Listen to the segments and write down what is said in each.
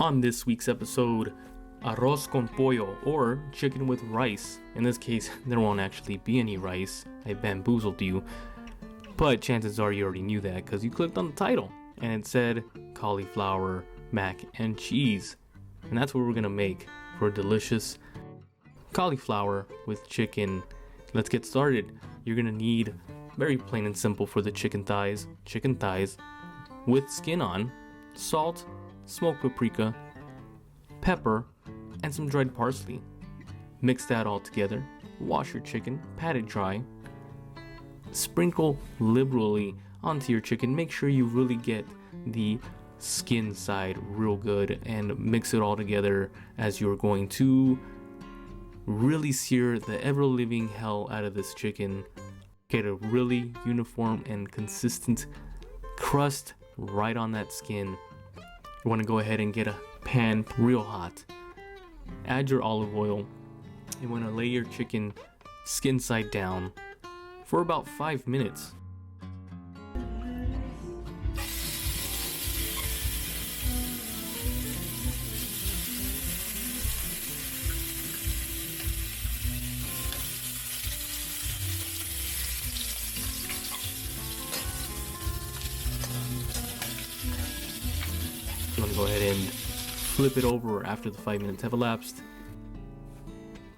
On this week's episode, arroz con pollo, or chicken with rice. In this case, there won't actually be any rice. I bamboozled you. But chances are you already knew that because you clicked on the title and it said cauliflower, mac, and cheese. And that's what we're gonna make for a delicious cauliflower with chicken. Let's get started. You're gonna need, very plain and simple for the chicken thighs with skin on, salt, smoked paprika, pepper, and some dried parsley. Mix that all together. Wash your chicken, pat it dry. Sprinkle liberally onto your chicken. Make sure you really get the skin side real good and mix it all together as you're going to really sear the ever-living hell out of this chicken. Get a really uniform and consistent crust right on that skin. You want to go ahead and get a pan real hot. Add your olive oil. You want to lay your chicken skin side down for about 5 minutes. You want to go ahead and flip it over after the 5 minutes have elapsed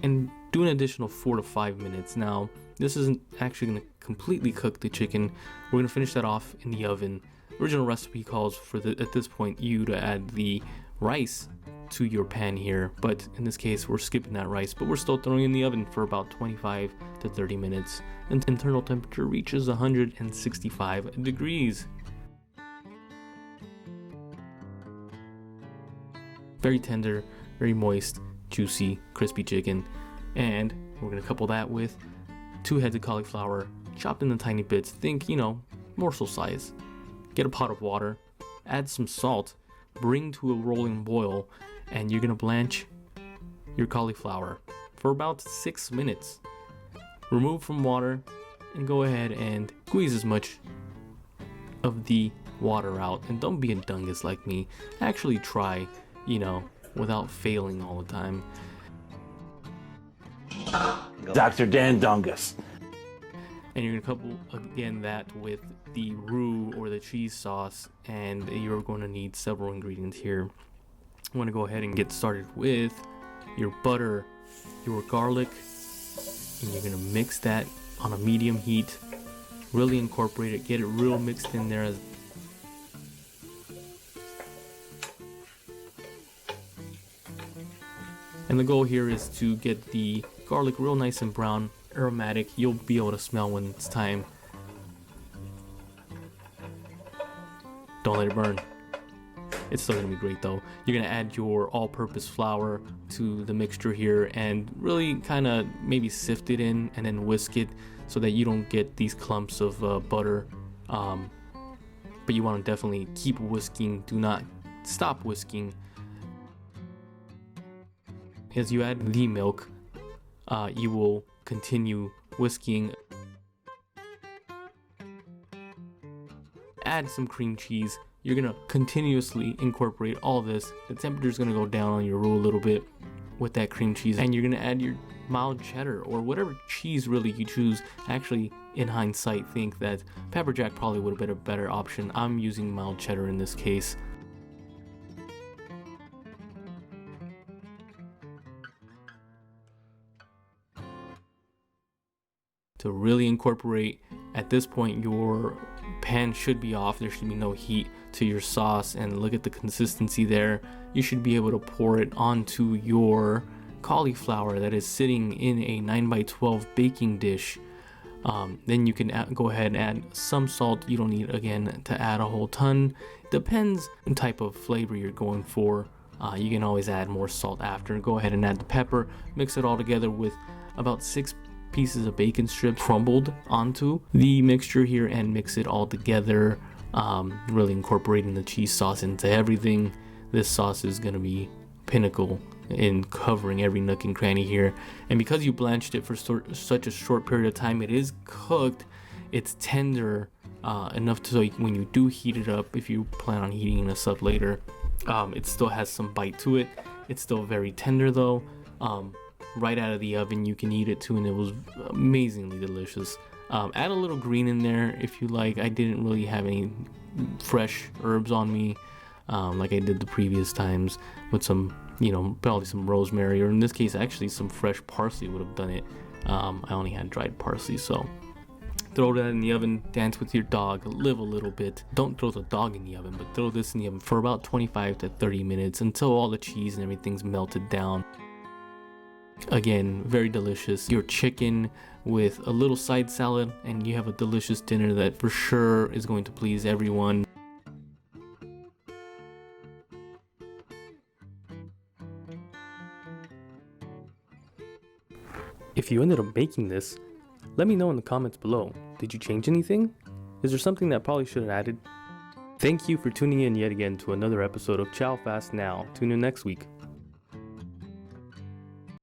and do an additional 4 to 5 minutes. Now, this isn't actually going to completely cook the chicken. We're going to finish that off in the oven. Original recipe calls for at this point you to add the rice to your pan here, but in this case we're skipping that rice, but we're still throwing in the oven for about 25 to 30 minutes. And internal temperature reaches 165 degrees. Very tender, very moist, juicy, crispy chicken. And we're gonna couple that with 2 heads of cauliflower chopped into tiny bits. Think, morsel size. Get a pot of water, add some salt, bring to a rolling boil, and you're gonna blanch your cauliflower for about 6 minutes. Remove from water and go ahead and squeeze as much of the water out. And don't be a dungus like me. Actually try, without failing all the time. Dr. Dan Dungus. And you're gonna couple again that with the roux or the cheese sauce, and you're going to need several ingredients here. You want to go ahead and get started with your butter, your garlic, and you're gonna mix that on a medium heat. Really incorporate it, get it real mixed in there. And the goal here is to get the garlic real nice and brown, aromatic. You'll be able to smell when it's time. Don't let it burn. It's still gonna be great though. You're gonna add your all-purpose flour to the mixture here and really kind of maybe sift it in and then whisk it so that you don't get these clumps of butter. But you want to definitely keep whisking. Do not stop whisking. As you add the milk, you will continue whisking. Add some cream cheese. You're gonna continuously incorporate all this. The temperature is gonna go down on your roux a little bit with that cream cheese, and you're gonna add your mild cheddar or whatever cheese really you choose. Actually, in hindsight, think that pepper jack probably would have been a better option. I'm using mild cheddar in this case. To really incorporate, at this point your pan should be off. There should be no heat to your sauce, and look at the consistency there. You should be able to pour it onto your cauliflower that is sitting in a 9x12 baking dish. Then you can go ahead and add some salt. You don't need, again, to add a whole ton. Depends on the type of flavor you're going for. You can always add more salt after. Go ahead and add the pepper. Mix it all together with about 6 pieces of bacon strips crumbled onto the mixture here, and mix it all together. Really incorporating the cheese sauce into everything. This sauce is gonna be pinnacle in covering every nook and cranny here. And because you blanched it for such a short period of time, it is cooked. It's tender enough so when you do heat it up, if you plan on heating this up later, It still has some bite to it. It's still very tender though. Right out of the oven you can eat it too, and it was amazingly delicious. Add a little green in there if you like. I didn't really have any fresh herbs on me like I did the previous times, with some, probably some rosemary, or in this case actually some fresh parsley would have done it. I only had dried parsley, so throw that in the oven, dance with your dog, live a little bit. Don't throw the dog in the oven, but throw this in the oven for about 25 to 30 minutes until all the cheese and everything's melted down. Again, very delicious. Your chicken with a little side salad, and you have a delicious dinner that for sure is going to please everyone. If you ended up making this, let me know in the comments below. Did you change anything? Is there something that I probably should have added? Thank you for tuning in yet again to another episode of Chow Fast Now. Tune in next week.